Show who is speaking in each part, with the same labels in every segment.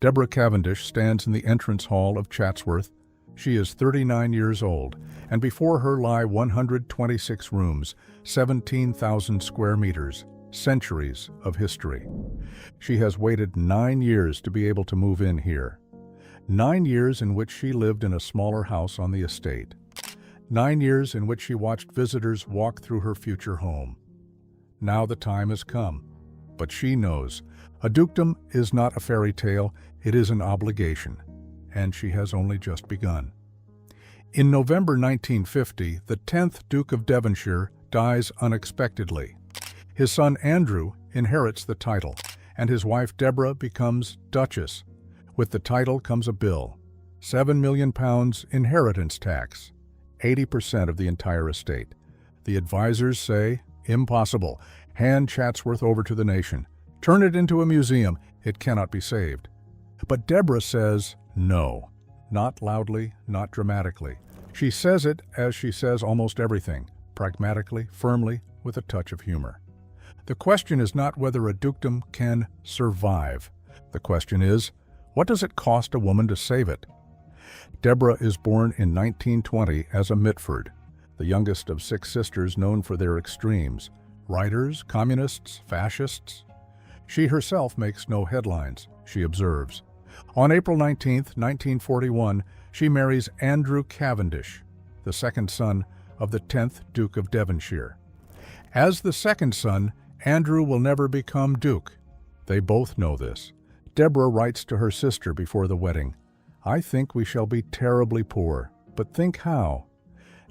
Speaker 1: Deborah Cavendish stands in the entrance hall of Chatsworth. She is 39 years old, and before her lie 126 rooms, 17,000 square meters, centuries of history. She has waited 9 years to be able to move in here. 9 years in which she lived in a smaller house on the estate. 9 years in which she watched visitors walk through her future home. Now the time has come, but she knows a dukedom is not a fairy tale, it is an obligation, and she has only just begun. In November 1950, the 10th Duke of Devonshire dies unexpectedly. His son Andrew inherits the title, and his wife Deborah becomes Duchess. With the title comes a bill, £7 million inheritance tax, 80% of the entire estate. The advisors say, impossible, hand Chatsworth over to the nation. Turn it into a museum, it cannot be saved. But Deborah says no, not loudly, not dramatically. She says it as she says almost everything, pragmatically, firmly, with a touch of humor. The question is not whether a dukedom can survive. The question is, what does it cost a woman to save it? Deborah is born in 1920 as a Mitford, the youngest of 6 sisters known for their extremes, writers, communists, fascists. She herself makes no headlines, she observes. On April 19, 1941, she marries Andrew Cavendish, the second son of the 10th Duke of Devonshire. As the second son, Andrew will never become Duke. They both know this. Deborah writes to her sister before the wedding, "I think we shall be terribly poor, but think how.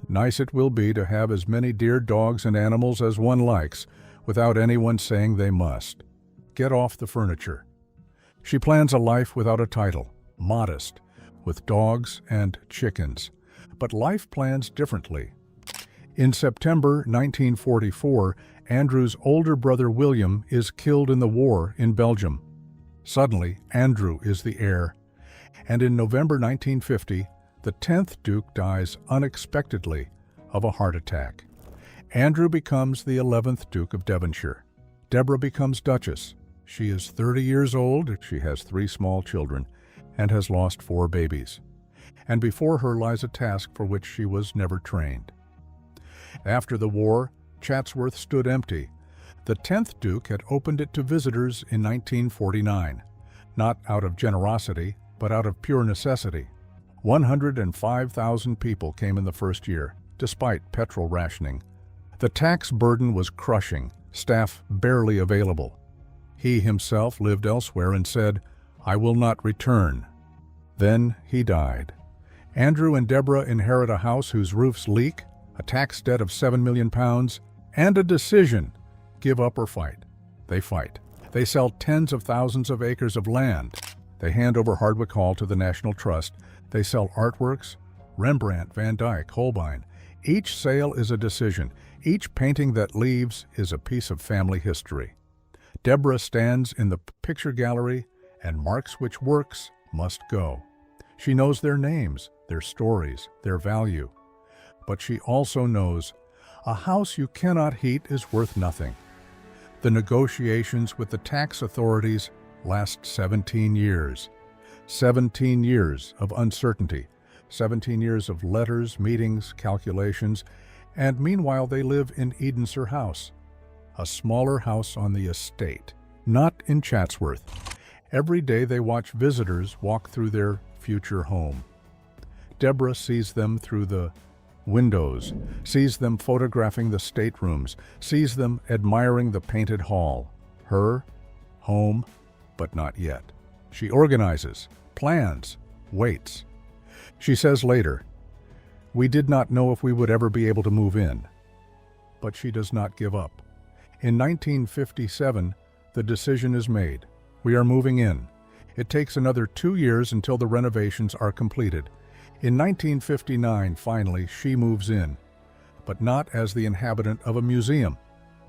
Speaker 1: Nice it will be to have as many dear dogs and animals as one likes, without anyone saying they must. Get off the furniture." She plans a life without a title, modest, with dogs and chickens. But life plans differently. In September 1944, Andrew's older brother William is killed in the war in Belgium. Suddenly, Andrew is the heir. And in November 1950, the 10th Duke dies unexpectedly of a heart attack. Andrew becomes the 11th Duke of Devonshire. Deborah becomes Duchess. She is 30 years old, she has 3 small children, and has lost 4 babies. And before her lies a task for which she was never trained. After the war, Chatsworth stood empty. The 10th Duke had opened it to visitors in 1949, not out of generosity, but out of pure necessity. 105,000 people came in the first year, despite petrol rationing. The tax burden was crushing, staff barely available. He himself lived elsewhere and said, "I will not return." Then he died. Andrew and Deborah inherit a house whose roofs leak, a tax debt of £7 million, and a decision, give up or fight. They fight. They sell tens of thousands of acres of land. They hand over Hardwick Hall to the National Trust. They sell artworks, Rembrandt, Van Dyck, Holbein. Each sale is a decision. Each painting that leaves is a piece of family history. Deborah stands in the picture gallery and marks which works must go. She knows their names, their stories, their value. But she also knows a house you cannot heat is worth nothing. The negotiations with the tax authorities last 17 years. 17 years of uncertainty, 17 years of letters, meetings, calculations, and meanwhile they live in Edensor House, a smaller house on the estate, not in Chatsworth. Every day they watch visitors walk through their future home. Deborah sees them through the windows, sees them photographing the staterooms, sees them admiring the painted hall. Her home, but not yet. She organizes, plans, waits. She says later, "We did not know if we would ever be able to move in." But she does not give up. In 1957, the decision is made. We are moving in. It takes another 2 years until the renovations are completed. In 1959, finally, she moves in, but not as the inhabitant of a museum,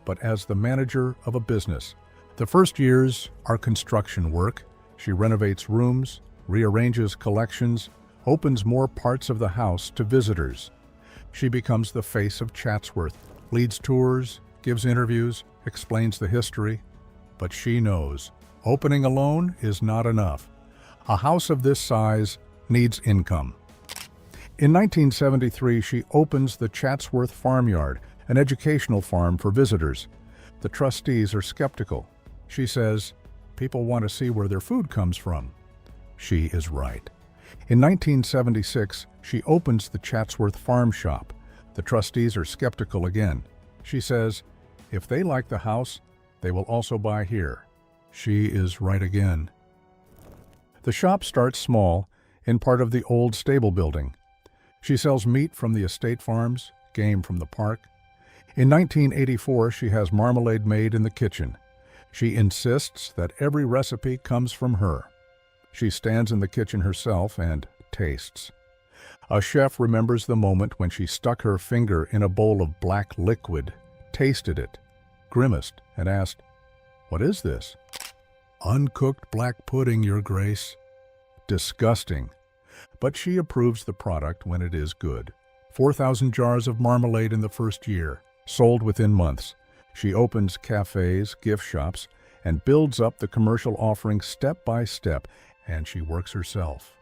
Speaker 1: but as the manager of a business. The first years are construction work. She renovates rooms, rearranges collections, opens more parts of the house to visitors. She becomes the face of Chatsworth, leads tours, gives interviews, explains the history. But she knows, opening alone is not enough. A house of this size needs income. In 1973, she opens the Chatsworth Farmyard, an educational farm for visitors. The trustees are skeptical. She says, "People want to see where their food comes from." She is right. In 1976, she opens the Chatsworth Farm Shop. The trustees are skeptical again. She says, if they like the house, they will also buy here. She is right again. The shop starts small, in part of the old stable building. She sells meat from the estate farms, game from the park. In 1984, she has marmalade made in the kitchen. She insists that every recipe comes from her. She stands in the kitchen herself and tastes. A chef remembers the moment when she stuck her finger in a bowl of black liquid, tasted it, grimaced, and asked, "What is this?" "Uncooked black pudding, Your Grace." Disgusting. But she approves the product when it is good. 4,000 jars of marmalade in the first year, sold within months. She opens cafes, gift shops, and builds up the commercial offering step by step, and she works herself.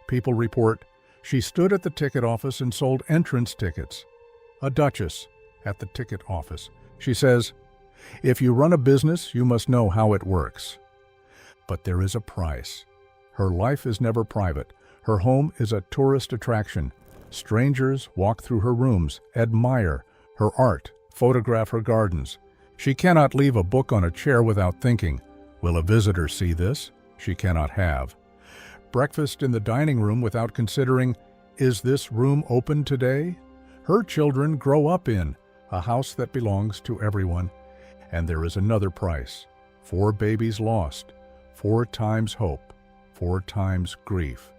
Speaker 1: People report, she stood at the ticket office and sold entrance tickets. A duchess at the ticket office. She says, "If you run a business, you must know how it works." But there is a price. Her life is never private. Her home is a tourist attraction. Strangers walk through her rooms, admire her art, photograph her gardens. She cannot leave a book on a chair without thinking, will a visitor see this? She cannot have. Breakfast in the dining room without considering, is this room open today? Her children grow up in a house that belongs to everyone. And there is another price. 4 babies lost, 4 times hope, 4 times grief.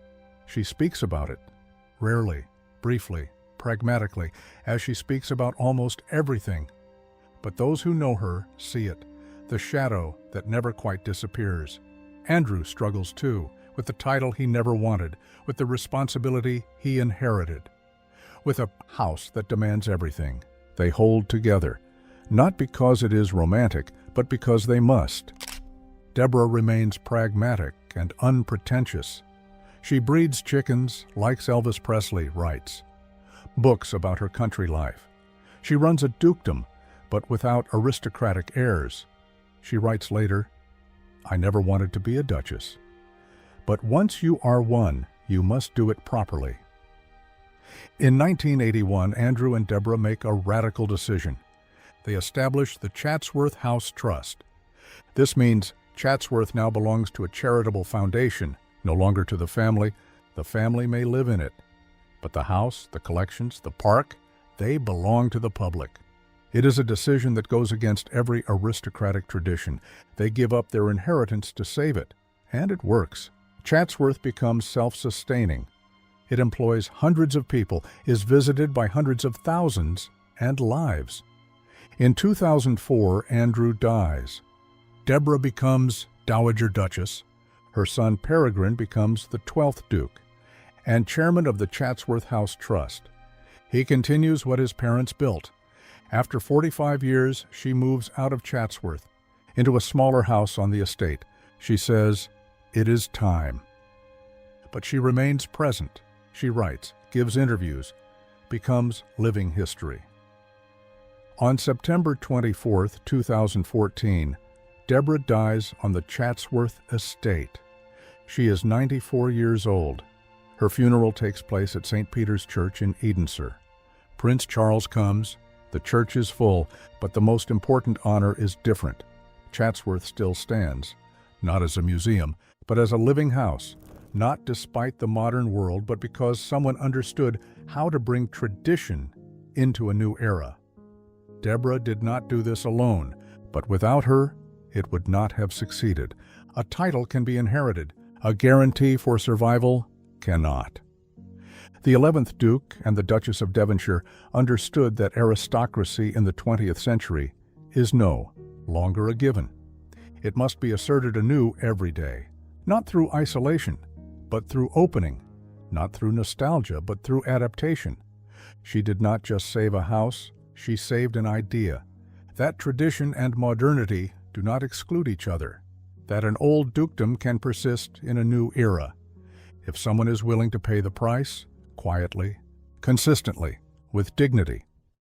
Speaker 1: She speaks about it, rarely, briefly, pragmatically, as she speaks about almost everything. But those who know her see it, the shadow that never quite disappears. Andrew struggles too, with the title he never wanted, with the responsibility he inherited, with a house that demands everything. They hold together, not because it is romantic, but because they must. Deborah remains pragmatic and unpretentious. She breeds chickens, likes Elvis Presley, writes books about her country life. She runs a dukedom, but without aristocratic airs. She writes later, "I never wanted to be a duchess. But once you are one, you must do it properly." In 1981, Andrew and Deborah make a radical decision. They establish the Chatsworth House Trust. This means Chatsworth now belongs to a charitable foundation, no longer to the family. The family may live in it, but the house, the collections, the park, they belong to the public. It is a decision that goes against every aristocratic tradition. They give up their inheritance to save it, and it works. Chatsworth becomes self-sustaining. It employs hundreds of people, is visited by hundreds of thousands, and lives. In 2004, Andrew dies. Deborah becomes Dowager Duchess. Her son Peregrine becomes the 12th Duke and chairman of the Chatsworth House Trust. He continues what his parents built. After 45 years, she moves out of Chatsworth into a smaller house on the estate. She says, "It is time." But she remains present. She writes, gives interviews, becomes living history. On September 24, 2014, Deborah dies on the Chatsworth estate. She is 94 years old. Her funeral takes place at St. Peter's Church in Edensor. Prince Charles comes. The church is full, but the most important honor is different. Chatsworth still stands, not as a museum, but as a living house, not despite the modern world, but because someone understood how to bring tradition into a new era. Deborah did not do this alone, but without her, it would not have succeeded. A title can be inherited. A guarantee for survival cannot. The 11th Duke and the Duchess of Devonshire understood that aristocracy in the 20th century is no longer a given. It must be asserted anew every day, not through isolation, but through opening, not through nostalgia, but through adaptation. She did not just save a house, she saved an idea. That tradition and modernity do not exclude each other. that an old dukedom can persist in a new era, if someone is willing to pay the price, quietly, consistently, with dignity.